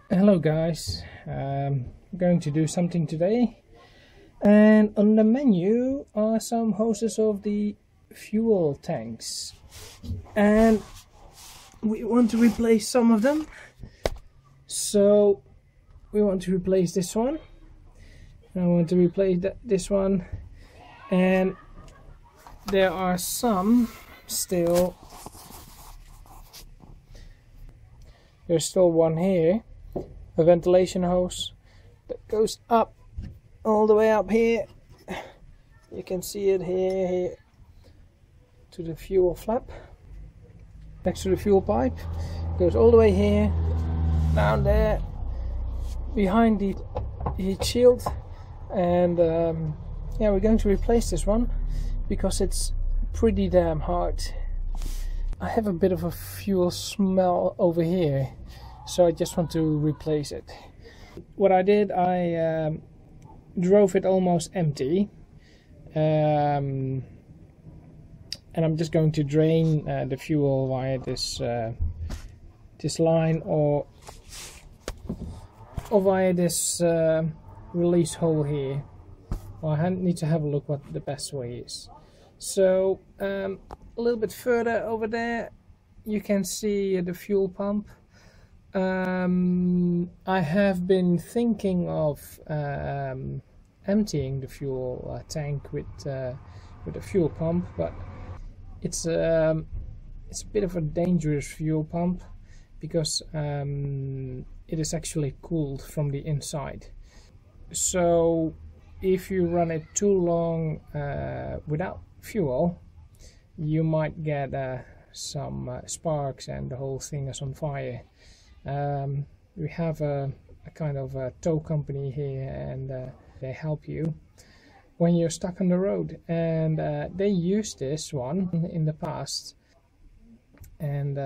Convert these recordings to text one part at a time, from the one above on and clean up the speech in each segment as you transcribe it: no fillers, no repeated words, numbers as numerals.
Hello guys, I'm going to do something today, and on the menu are some hoses of the fuel tanks, and we want to replace some of them. So we want to replace this one, I want to replace this one, and there are some still. There's still one here, a ventilation hose that goes up all the way up here. You can see it here to the fuel flap next to the fuel pipe. Goes all the way here, down there behind the heat shield, and yeah, we're going to replace this one because it's pretty damn hard. I have a bit of a fuel smell over here, so I just want to replace it. What I did, I drove it almost empty, and I'm just going to drain the fuel via this this line or via this release hole here. Well, I need to have a look what the best way is. So a little bit further over there you can see the fuel pump. I have been thinking of emptying the fuel tank with a fuel pump, but it's a bit of a dangerous fuel pump because it is actually cooled from the inside. So if you run it too long without fuel, you might get some sparks and the whole thing is on fire. We have a kind of a tow company here, and they help you when you're stuck on the road, and they used this one in the past, and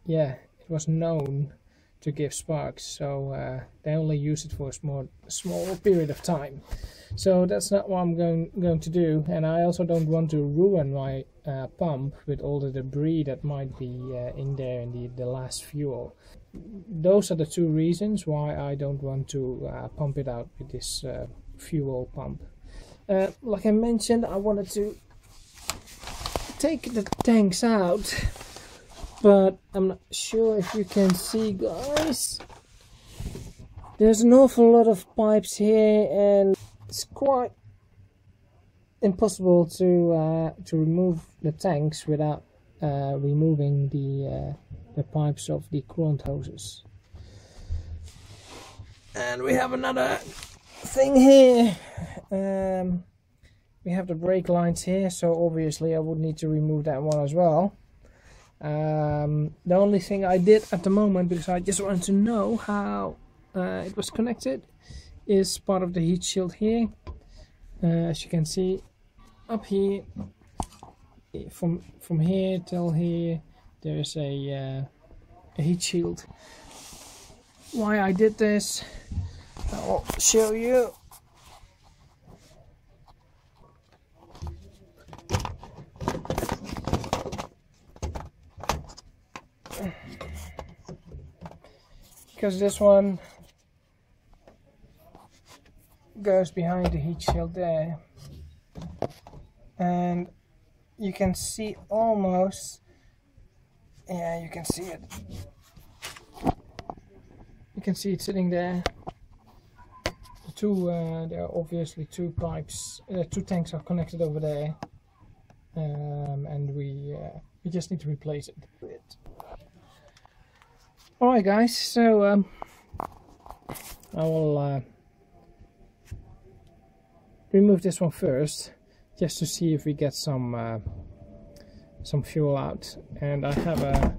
yeah, it was known to give sparks, so they only use it for a small period of time. So that's not what I'm going to do, and I also don't want to ruin my pump with all the debris that might be in there in the last fuel. Those are the two reasons why I don't want to pump it out with this fuel pump. Like I mentioned, I wanted to take the tanks out, but I'm not sure if you can see, guys. There's an awful lot of pipes here, and it's quite impossible to remove the tanks without removing the pipes of the coolant hoses. And we have another thing here. We have the brake lines here, so obviously I would need to remove that one as well. The only thing I did at the moment, because I just wanted to know how it was connected, is part of the heat shield here. As you can see up here, from here till here, there's a heat shield. Why I did this, I'll show you. Because this one goes behind the heat shield there, and you can see almost, yeah, you can see it. You can see it sitting there. There are obviously two pipes, two tanks are connected over there, and we just need to replace it. Alright guys, so I will remove this one first, just to see if we get some fuel out. And I have a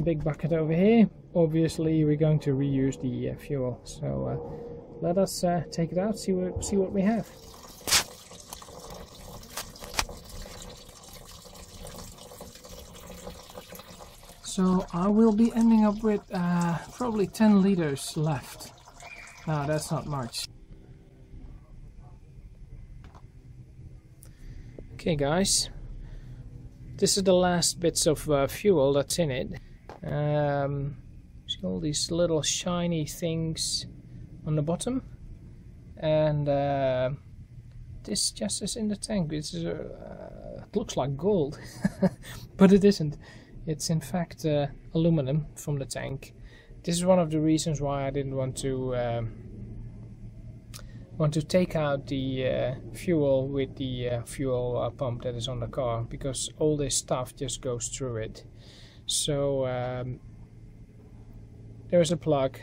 big bucket over here. Obviously we're going to reuse the fuel, so let us take it out, see what we have. So I will be ending up with probably 10 liters left. No, that's not much. Okay guys, this is the last bits of fuel that's in it. As you See all these little shiny things on the bottom, and this just is in the tank. This is it looks like gold, but it isn't. It's in fact aluminum from the tank. This is one of the reasons why I didn't want to take out the fuel with the fuel pump that is on the car, because all this stuff just goes through it. So there's a plug,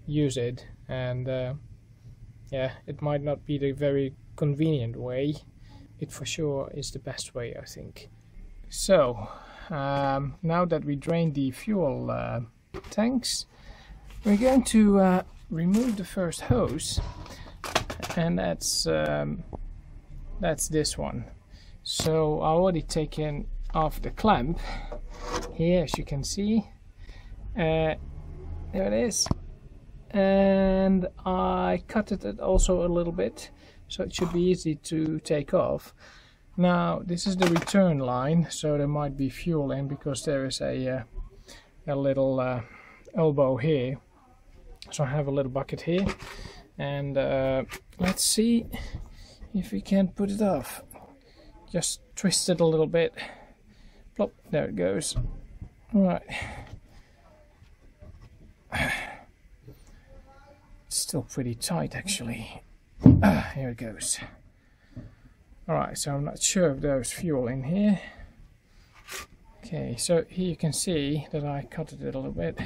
use it, and yeah, it might not be the very convenient way. It for sure is the best way, I think. So now that we drained the fuel tanks, we're going to remove the first hose, and that's this one. So I already taken off the clamp here, as you can see. There it is, and I cut it also a little bit, so it should be easy to take off. Now this is the return line, so there might be fuel in, because there is a little elbow here. So I have a little bucket here, and let's see if we can put it off. Just twist it a little bit. Plop, there it goes. Right. It's still pretty tight actually. Here it goes. Alright, so I'm not sure if there's fuel in here. Okay, so here you can see that I cut it a little bit.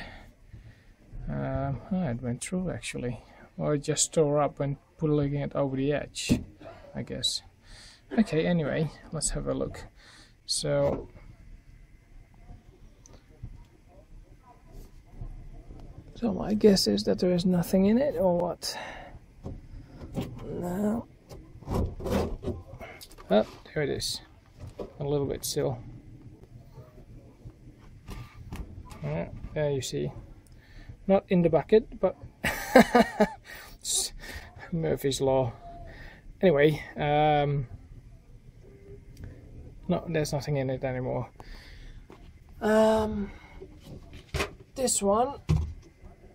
It went through actually, or it just tore up when pulling it over the edge, I guess. Okay, anyway, let's have a look. So my guess is that there is nothing in it, or what? No. Oh, there it is. A little bit still. Yeah, there you see. Not in the bucket, but Murphy's Law. Anyway, no, there's nothing in it anymore. This one,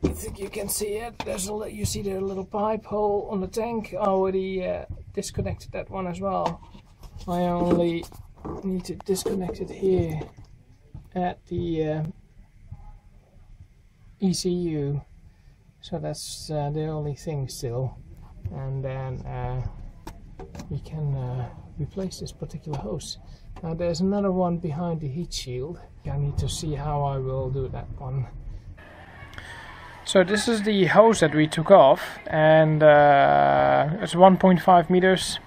I think you can see it. There's you see the little pipe hole on the tank. I already disconnected that one as well. I only need to disconnect it here at the ECU, so that's the only thing still, and then we can replace this particular hose. Now there's another one behind the heat shield. I need to see how I will do that one. So this is the hose that we took off, and it's 1.5 meters.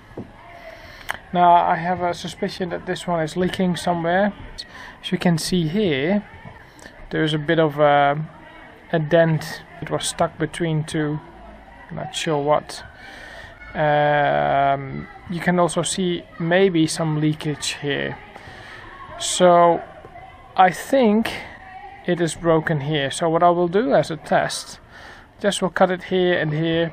Now I have a suspicion that this one is leaking somewhere. As you can see here, there's a bit of a dent. It was stuck between two, not sure what. You can also see maybe some leakage here. So I think it is broken here. So what I will do as a test, just will cut it here and here,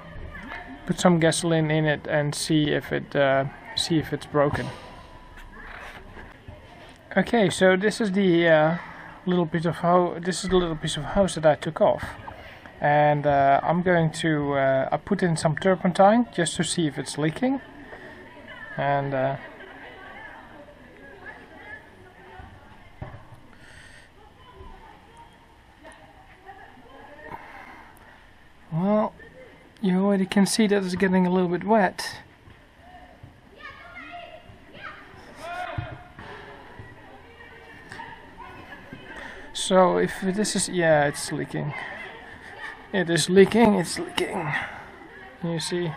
put some gasoline in it, and see if it's broken. Okay, so this is the little piece of hose that I took off, and I'm going to I put in some turpentine just to see if it's leaking, and well, you already can see that it's getting a little bit wet. So if this is, yeah, it's leaking. It is leaking, it's leaking. You see,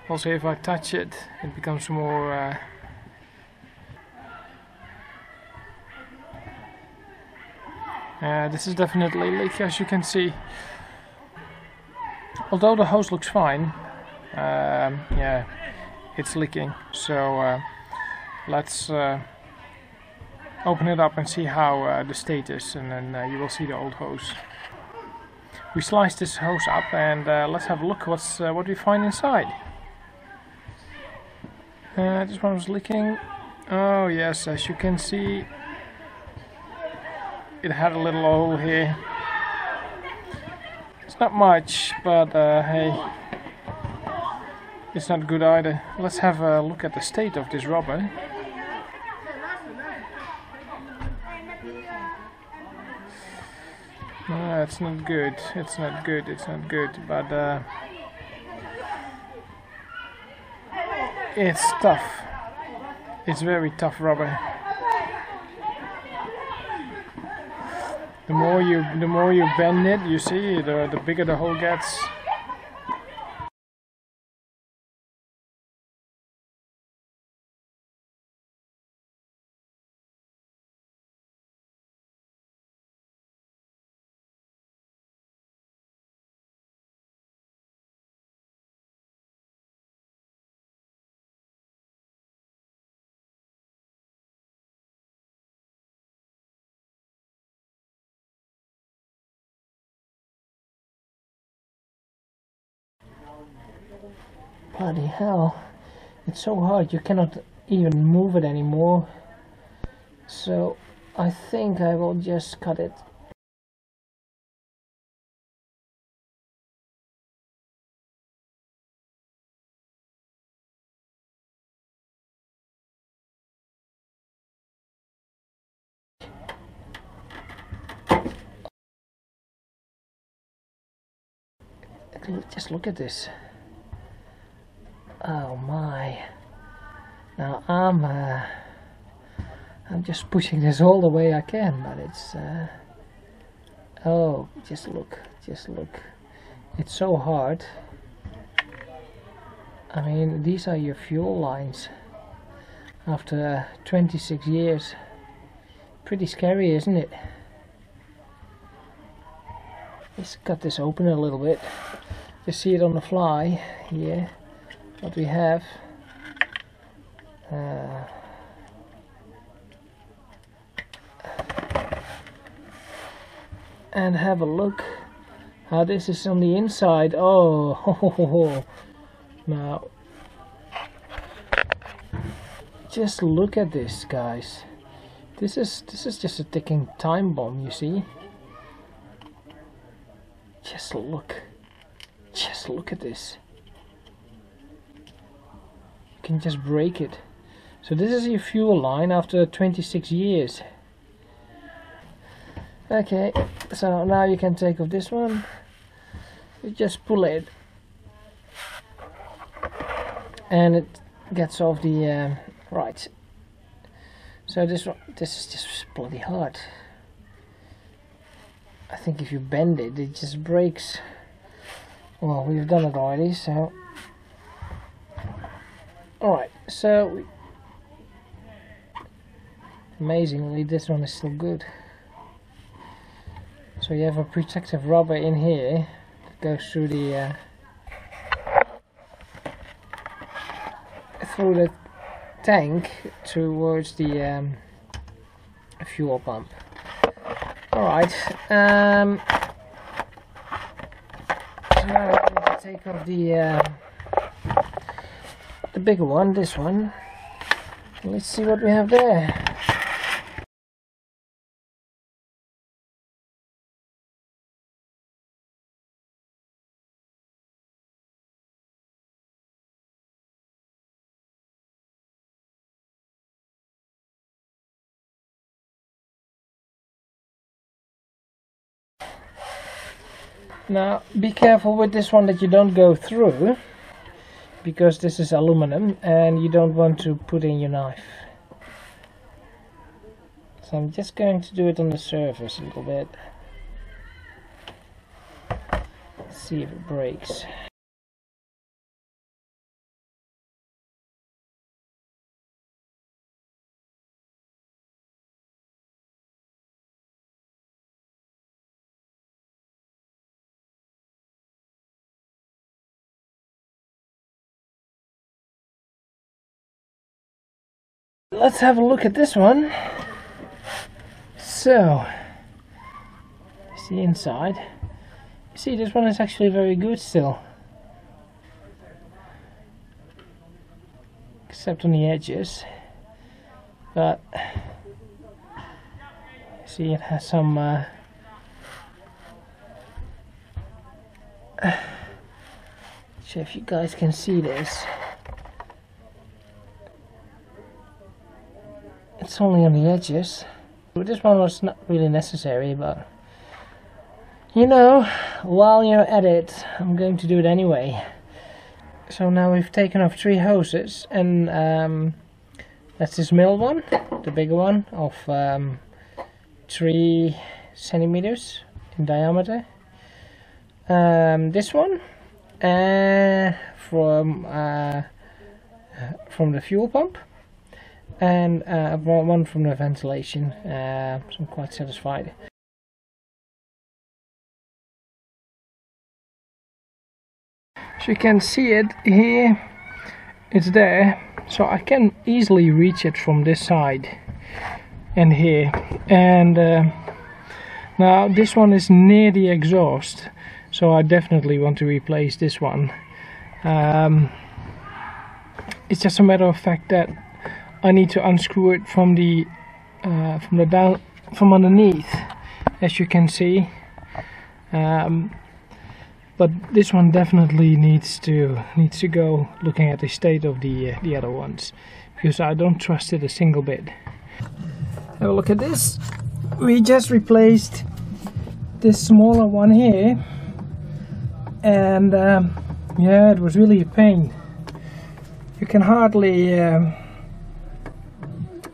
also if I touch it, it becomes more this is definitely leaky, as you can see. Although the hose looks fine, yeah, it's leaking. So let's open it up and see how the state is, and then you will see the old hose. We sliced this hose up, and let's have a look what we find inside. This one was leaking. Oh yes, as you can see, it had a little hole here. It's not much, but hey, it's not good either. Let's have a look at the state of this rubber. No, it's not good. It's not good. It's not good. But it's tough. It's very tough rubber. The more you bend it, you see, the bigger the hole gets. Bloody hell, it's so hard, you cannot even move it anymore. So I think I will just cut it. Just look at this. Oh my. Now I'm just pushing this all the way I can, but it's oh, just look. It's so hard. I mean, these are your fuel lines after 26 years. Pretty scary, isn't it? Let's cut this open a little bit. Just see it on the fly here. What we have. And have a look how this is on the inside. Oh, now just look at this, guys. This is just a ticking time bomb, you see. Just look at this. You can just break it. So this is your fuel line after 26 years. Okay, so now you can take off this one. You just pull it and it gets off the right. So this is just bloody hard. I think if you bend it, it just breaks. Well, we've done it already, so alright, so amazingly this one is still good. So you have a protective rubber in here that goes through the tank towards the fuel pump. Alright, so now I need to take off the bigger one, this one. Let's see what we have there. Now be careful with this one that you don't go through, because this is aluminum and you don't want to put in your knife. So I'm just going to do it on the surface a little bit. See if it breaks. Let's have a look at this one. So, it's the inside. You see, this one is actually very good still. Except on the edges. But, see, it has some So if you guys can see this, it's only on the edges. This one was not really necessary, but you know, while you're at it, I'm going to do it anyway. So now we've taken off 3 hoses, and that's this middle one, the bigger one, of 3 centimeters in diameter. This one from the fuel pump, and one from the ventilation. So I'm quite satisfied. So you can see it here, it's there, so I can easily reach it from this side and here. And now this one is near the exhaust, so I definitely want to replace this one. It's just a matter of fact that I need to unscrew it from underneath, as you can see. But this one definitely needs to go, looking at the state of the other ones, because I don't trust it a single bit. Have a look at this. We just replaced this smaller one here, and yeah, it was really a pain. You can hardly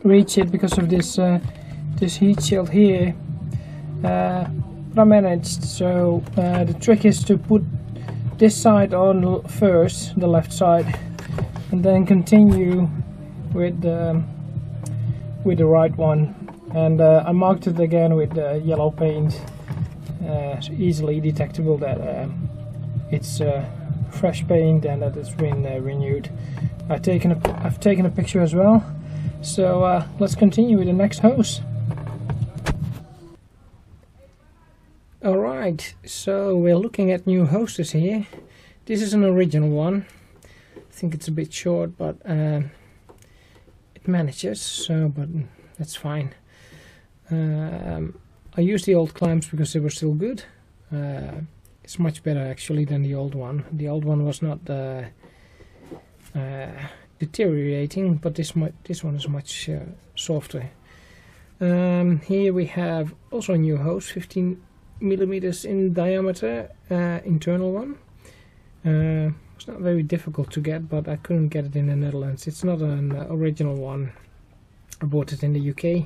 reach it because of this this heat shield here. But I managed. So the trick is to put this side on first, the left side, and then continue with the right one. And I marked it again with yellow paint, so easily detectable that it's fresh paint and that it's been renewed. I've taken a picture as well. So let's continue with the next hose. Alright, so we're looking at new hoses here. This is an original one. I think it's a bit short, but it manages, so but that's fine. I used the old clamps because they were still good. It's much better actually than the old one. The old one was not deteriorating, but this one is much softer. Here we have also a new hose, 15 millimeters in diameter, internal one. It's not very difficult to get, but I couldn't get it in the Netherlands. It's not an original one. I bought it in the UK,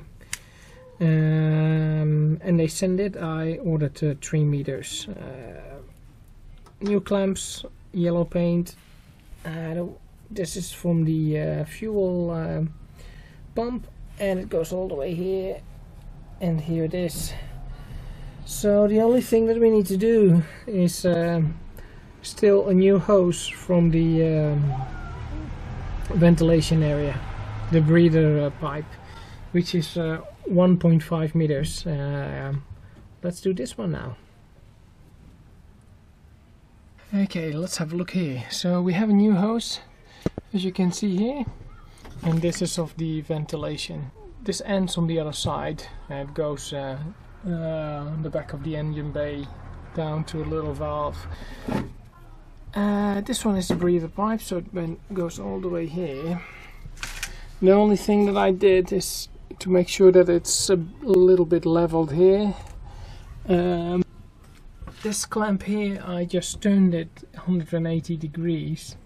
and they send it. I ordered 3 meters. New clamps, yellow paint. This is from the fuel pump, and it goes all the way here, and here it is. So the only thing that we need to do is still a new hose from the ventilation area, the breather pipe, which is 1.5 meters. Let's do this one now. Okay, let's have a look here. So we have a new hose, as you can see here, and this is of the ventilation. This ends on the other side, and it goes on the back of the engine bay down to a little valve. This one is the breather pipe, so it goes all the way here. The only thing that I did is to make sure that it's a little bit leveled here. This clamp here, I just turned it 180 degrees,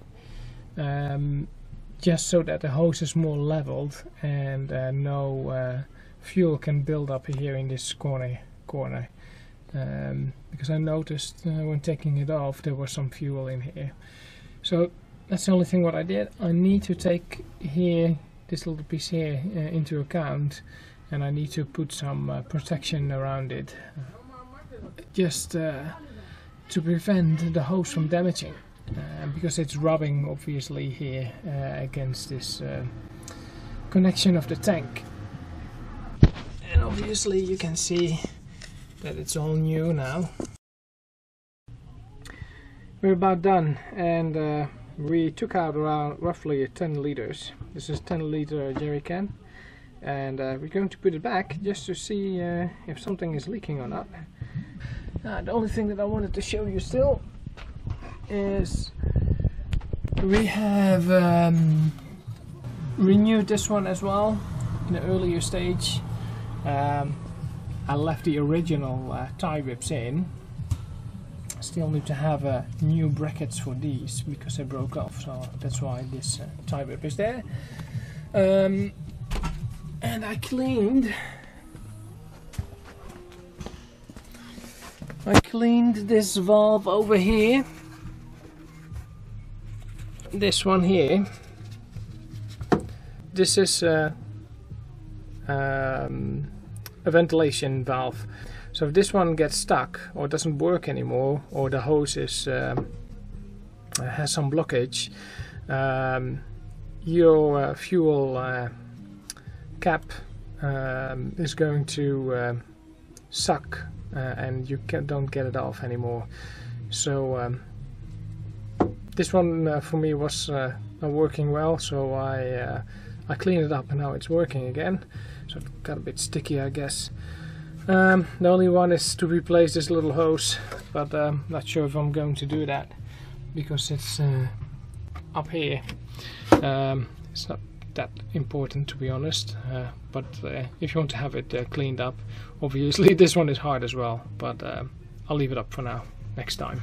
just so that the hose is more leveled and no fuel can build up here in this corner. Because I noticed when taking it off there was some fuel in here. So that's the only thing what I did. I need to take here, this little piece here, into account, and I need to put some protection around it, just to prevent the hose from damaging, because it's rubbing obviously here against this connection of the tank. And obviously you can see that it's all new now. We're about done, and we took out around roughly 10 liters. This is 10-liter jerry can, and we're going to put it back just to see if something is leaking or not. The only thing that I wanted to show you still is we have renewed this one as well in an earlier stage. I left the original tie whips in. Still need to have new brackets for these because they broke off, so that's why this tie whip is there. And I cleaned this valve over here, this one here. This is a ventilation valve. So if this one gets stuck or doesn't work anymore, or the hose is has some blockage, your fuel cap is going to suck and you don't get it off anymore. So this one for me was not working well, so I cleaned it up and now it's working again. So it got a bit sticky, I guess. The only one is to replace this little hose, but I'm not sure if I'm going to do that because it's up here. It's not that important, to be honest, but if you want to have it cleaned up, obviously this one is hard as well, but I'll leave it up for now, next time.